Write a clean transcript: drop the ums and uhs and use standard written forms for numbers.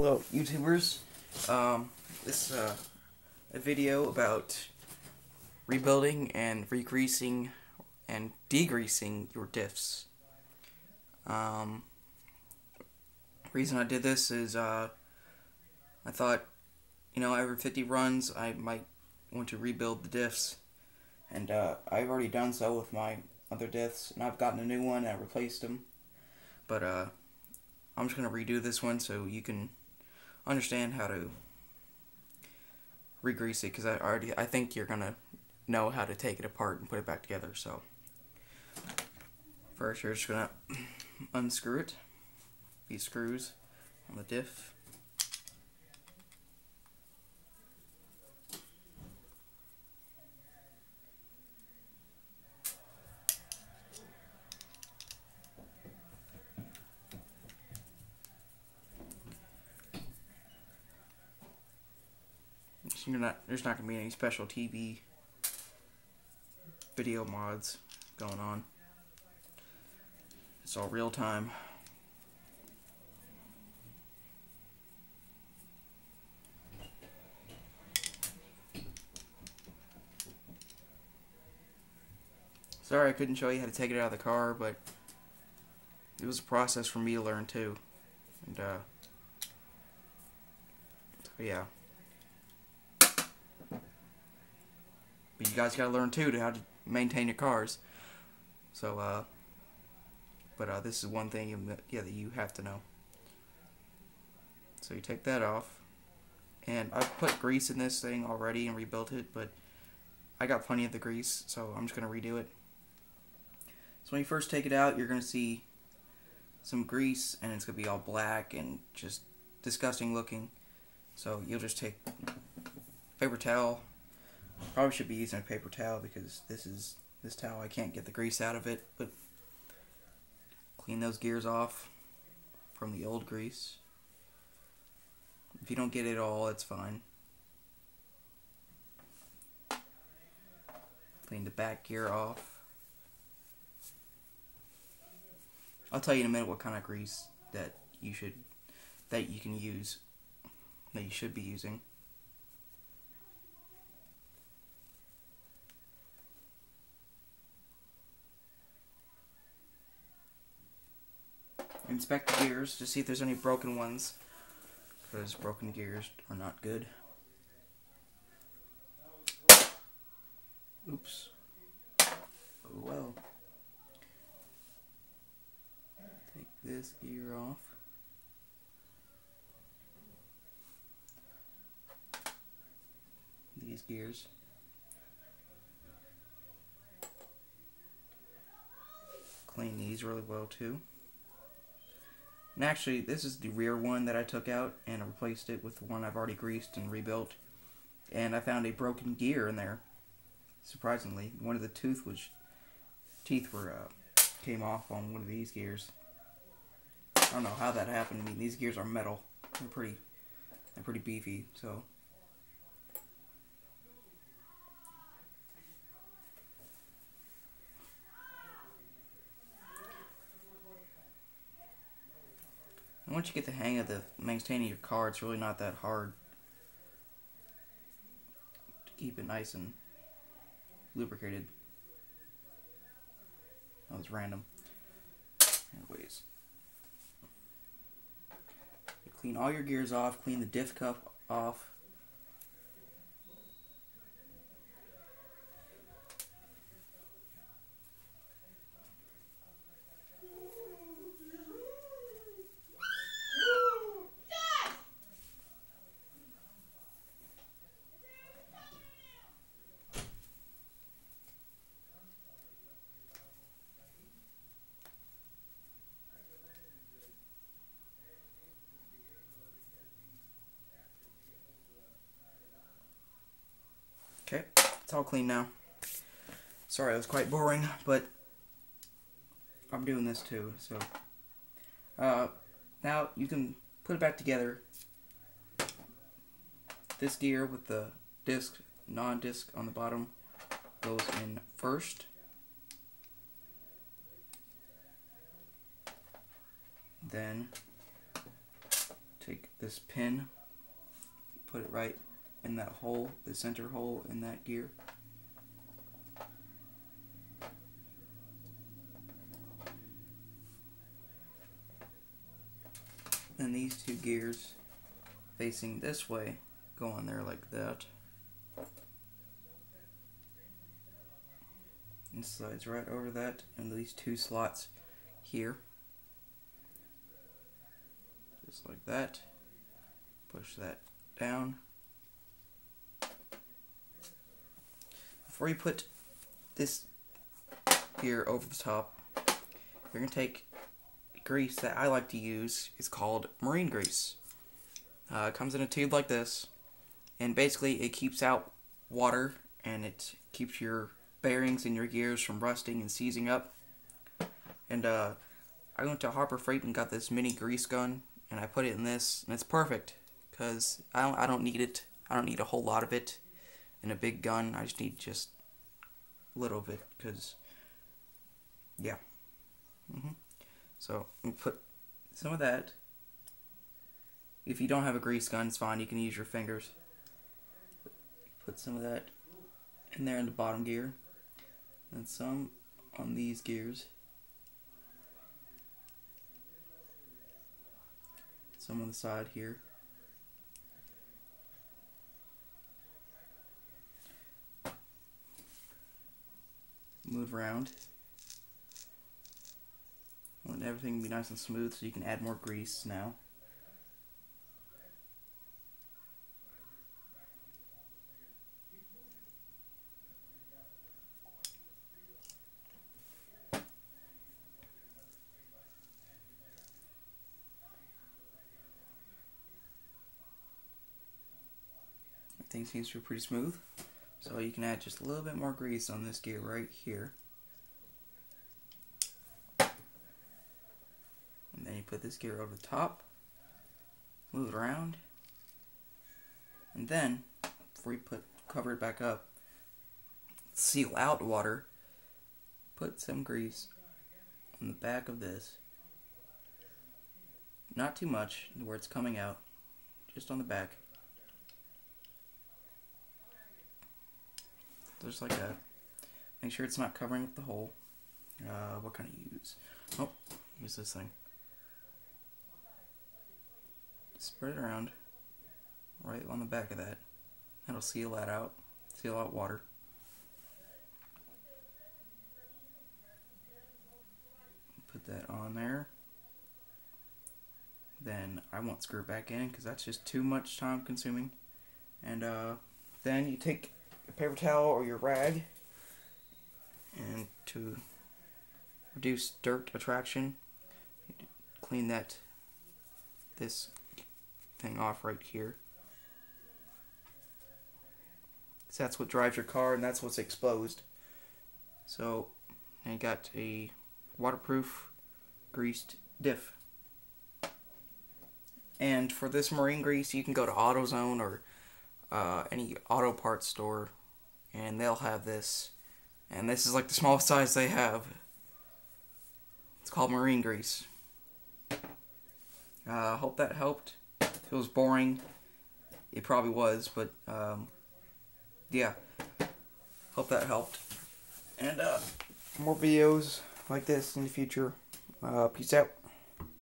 Hello, YouTubers. This is a video about rebuilding and regreasing and degreasing your diffs. Reason I did this is I thought, every 50 runs I might want to rebuild the diffs, and I've already done so with my other diffs, and I've gotten a new one and I replaced them. But I'm just gonna redo this one so you can understand how to regrease it, because I think you're gonna know how to take it apart and put it back together. So first, you're just gonna unscrew it, these screws on the diff. There's not gonna be any special TV video mods going on. It's all real time. Sorry I couldn't show you how to take it out of the car, but it was a process for me to learn too. And so yeah. But you guys gotta learn too how to maintain your cars. So but this is one thing that you have to know. So you take that off, and I've put grease in this thing already and rebuilt it, but I got plenty of the grease, so I'm just gonna redo it. So when you first take it out, you're gonna see some grease, and it's gonna be all black and just disgusting looking. So you'll just take paper towel. Probably should be using a paper towel because this towel, I can't get the grease out of it, but clean those gears off from the old grease. If you don't get it all, it's fine. Clean the back gear off. I'll tell you in a minute what kind of grease that you should be using. Inspect the gears to see if there's any broken ones, because broken gears are not good. Oops. Oh well. Take this gear off. These gears. Clean these really well too. And actually, this is the rear one that I took out and I replaced it with the one I've already greased and rebuilt. And I found a broken gear in there. Surprisingly, one of the teeth came off on one of these gears. I don't know how that happened. I mean, these gears are metal. They're pretty beefy. So and once you get the hang of maintaining your car, it's really not that hard to keep it nice and lubricated. That was random. Anyways, you clean all your gears off, clean the diff cup off. Okay, it's all clean now. Sorry, it was quite boring, but I'm doing this too. So now you can put it back together. This gear with the non-disc on the bottom goes in first. Then take this pin, put it right in that hole, the center hole in that gear. Then these two gears facing this way go on there like that. And slides right over that and these two slots here. Just like that. Push that down. Before you put this gear over the top, you're going to take grease that I like to use. It's called marine grease. It comes in a tube like this, and basically it keeps out water and it keeps your bearings and your gears from rusting and seizing up. And I went to Harbor Freight and got this mini grease gun, and I put it in this, and it's perfect because I don't need it. I don't need a whole lot of it in a big gun. I just need just a little bit because, yeah. So I'm gonna put some of that. If you don't have a grease gun, it's fine. You can use your fingers. Put some of that in there in the bottom gear, and some on these gears. Some on the side here. Move around. I want everything to be nice and smooth so you can add more grease now. Everything seems to be pretty smooth. So you can add just a little bit more grease on this gear right here. And then you put this gear over the top, move it around, and then before you cover it back up, seal out water, put some grease on the back of this. Not too much where it's coming out, just on the back. Just like that. Make sure it's not covering up the hole. What can I use? Oh, use this thing. Spread it around right on the back of that. That'll seal that out. Seal out water. Put that on there. Then I won't screw it back in because that's just too much time consuming. And then you take your paper towel or your rag, and to reduce dirt attraction, clean this thing off right here. So that's what drives your car, and that's what's exposed. So I got a waterproof greased diff. And for this marine grease, you can go to AutoZone or any auto parts store, and they'll have this. And this is like the smallest size they have. It's called marine grease. Hope that helped. If it was boring, it probably was, but yeah. Hope that helped. And more videos like this in the future. Peace out.